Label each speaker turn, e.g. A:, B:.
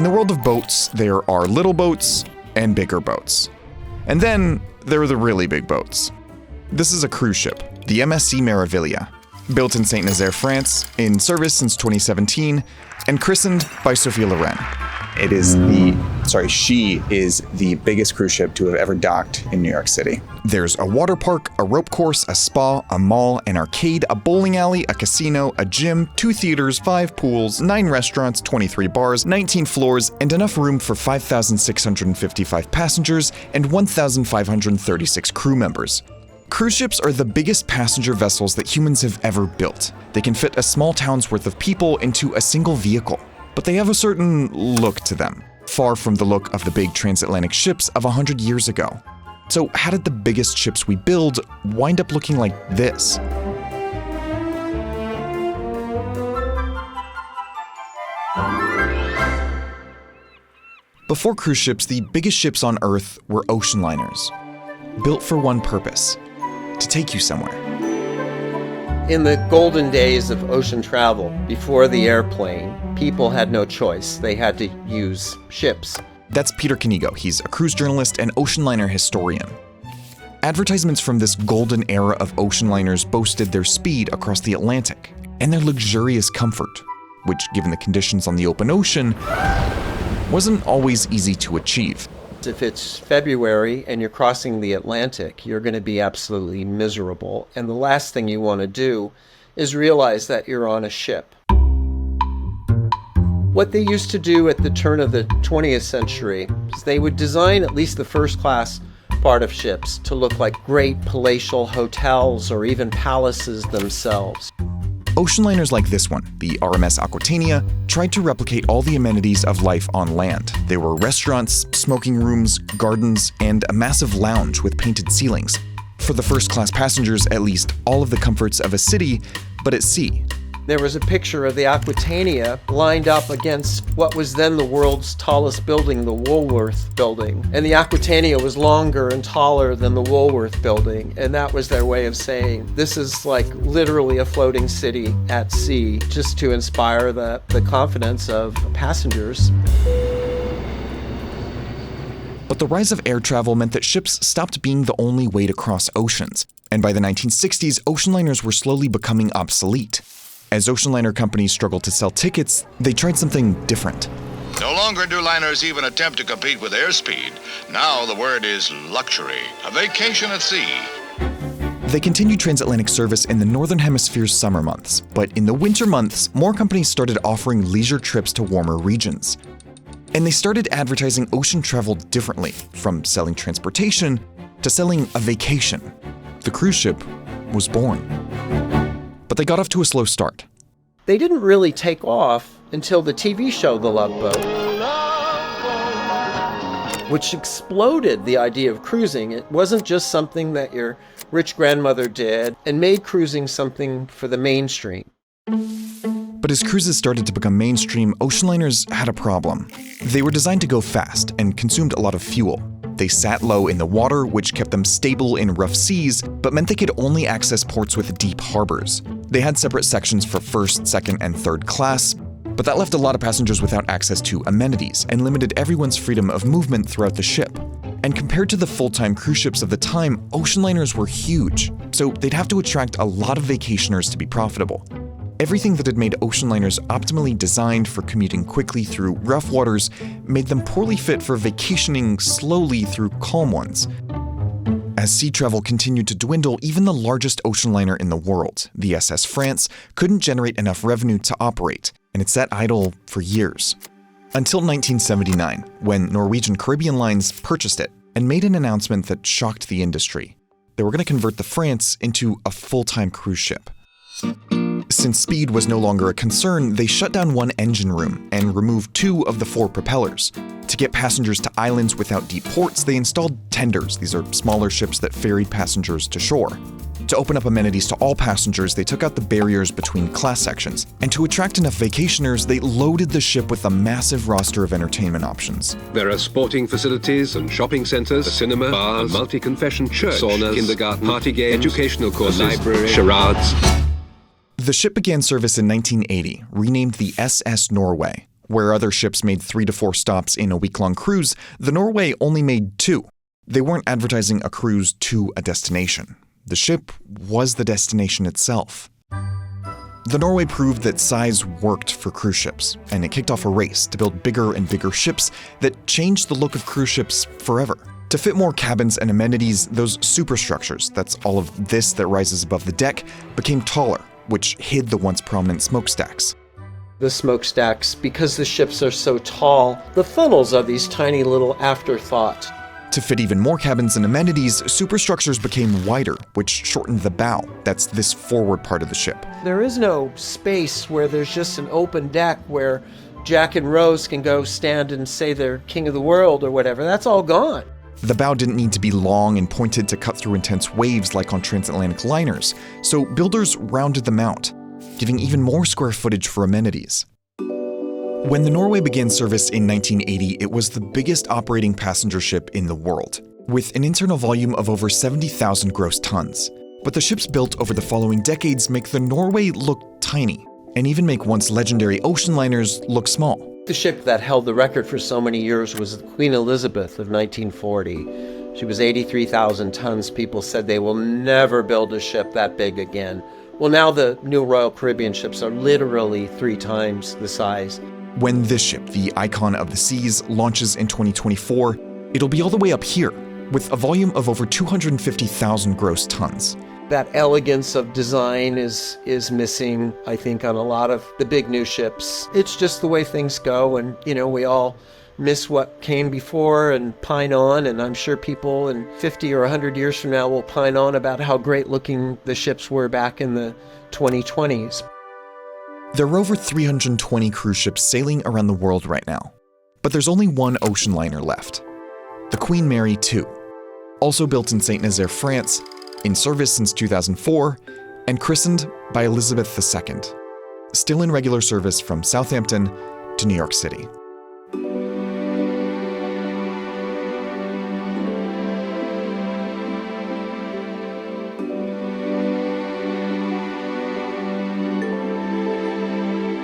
A: In the world of boats, there are little boats and bigger boats. And then there are the really big boats. This is a cruise ship, the MSC Meraviglia, built in Saint-Nazaire, France, in service since 2017, and christened by Sophia Loren. She is the biggest cruise ship to have ever docked in New York City. There's a water park, a rope course, a spa, a mall, an arcade, a bowling alley, a casino, a gym, 2 theaters, 5 pools, 9 restaurants, 23 bars, 19 floors, and enough room for 5,655 passengers and 1,536 crew members. Cruise ships are the biggest passenger vessels that humans have ever built. They can fit a small town's worth of people into a single vehicle. But they have a certain look to them, far from the look of the big transatlantic ships of 100 years ago. So how did the biggest ships we build wind up looking like this? Before cruise ships, the biggest ships on Earth were ocean liners, built for one purpose: to take you somewhere.
B: In the golden days of ocean travel, before the airplane, people had no choice. They had to use ships.
A: That's Peter Kanigo. He's a cruise journalist and ocean liner historian. Advertisements from this golden era of ocean liners boasted their speed across the Atlantic and their luxurious comfort, which, given the conditions on the open ocean, wasn't always easy to achieve.
B: If it's February and you're crossing the Atlantic, you're going to be absolutely miserable. And the last thing you want to do is realize that you're on a ship. What they used to do at the turn of the 20th century is they would design at least the first class part of ships to look like great palatial hotels or even palaces themselves.
A: Ocean liners like this one, the RMS Aquitania, tried to replicate all the amenities of life on land. There were restaurants, smoking rooms, gardens, and a massive lounge with painted ceilings. For the first-class passengers, at least all of the comforts of a city, but at sea.
B: There was a picture of the Aquitania lined up against what was then the world's tallest building, the Woolworth Building. And the Aquitania was longer and taller than the Woolworth Building. And that was their way of saying, this is like literally a floating city at sea, just to inspire the confidence of passengers.
A: But the rise of air travel meant that ships stopped being the only way to cross oceans. And by the 1960s, ocean liners were slowly becoming obsolete. As ocean liner companies struggled to sell tickets, they tried something different.
C: No longer do liners even attempt to compete with airspeed. Now the word is luxury, a vacation at sea.
A: They continued transatlantic service in the Northern Hemisphere's summer months, but in the winter months, more companies started offering leisure trips to warmer regions. And they started advertising ocean travel differently, from selling transportation to selling a vacation. The cruise ship was born. But they got off to a slow start.
B: They didn't really take off until the TV show The Love Boat, which exploded the idea of cruising. It wasn't just something that your rich grandmother did, and made cruising something for the mainstream.
A: But as cruises started to become mainstream, ocean liners had a problem. They were designed to go fast and consumed a lot of fuel. They sat low in the water, which kept them stable in rough seas, but meant they could only access ports with deep harbors. They had separate sections for first, second, and third class, but that left a lot of passengers without access to amenities and limited everyone's freedom of movement throughout the ship. And compared to the full-time cruise ships of the time, ocean liners were huge, so they'd have to attract a lot of vacationers to be profitable. Everything that had made ocean liners optimally designed for commuting quickly through rough waters made them poorly fit for vacationing slowly through calm ones. As sea travel continued to dwindle, even the largest ocean liner in the world, the SS France, couldn't generate enough revenue to operate, and it sat idle for years. Until 1979, when Norwegian Caribbean Lines purchased it and made an announcement that shocked the industry. They were going to convert the France into a full-time cruise ship. Since speed was no longer a concern, they shut down one engine room and removed 2 of the 4 propellers. To get passengers to islands without deep ports, they installed tenders. These are smaller ships that ferried passengers to shore. To open up amenities to all passengers, they took out the barriers between class sections. And to attract enough vacationers, they loaded the ship with a massive roster of entertainment options.
D: There are sporting facilities and shopping centers, a cinema, bars, a multi-confession church, saunas, kindergarten, party games, educational courses, library, charades.
A: The ship began service in 1980, renamed the SS Norway. Where other ships made 3 to 4 stops in a week-long cruise, the Norway only made 2. They weren't advertising a cruise to a destination. The ship was the destination itself. The Norway proved that size worked for cruise ships, and it kicked off a race to build bigger and bigger ships that changed the look of cruise ships forever. To fit more cabins and amenities, those superstructures, that's all of this that rises above the deck, became taller, which hid the once prominent smokestacks.
B: The smokestacks, because the ships are so tall, the funnels are these tiny little afterthought.
A: To fit even more cabins and amenities, superstructures became wider, which shortened the bow. That's this forward part of the ship.
B: There is no space where there's just an open deck where Jack and Rose can go stand and say they're king of the world or whatever. That's all gone.
A: The bow didn't need to be long and pointed to cut through intense waves like on transatlantic liners, so builders rounded them out, giving even more square footage for amenities. When the Norway began service in 1980, it was the biggest operating passenger ship in the world, with an internal volume of over 70,000 gross tons. But the ships built over the following decades make the Norway look tiny, and even make once legendary ocean liners look small.
B: The ship that held the record for so many years was the Queen Elizabeth of 1940. She was 83,000 tons. People said they will never build a ship that big again. Well, now the new Royal Caribbean ships are literally 3 times the size.
A: When this ship, the Icon of the Seas, launches in 2024, it'll be all the way up here, with a volume of over 250,000 gross tons.
B: That elegance of design is missing, I think, on a lot of the big new ships. It's just the way things go, and, we all miss what came before and pine on, and I'm sure people in 50 or 100 years from now will pine on about how great looking the ships were back in the 2020s.
A: There are over 320 cruise ships sailing around the world right now, but there's only one ocean liner left, the Queen Mary II, also built in Saint Nazaire, France, in service since 2004, and christened by Elizabeth II, still in regular service from Southampton to New York City.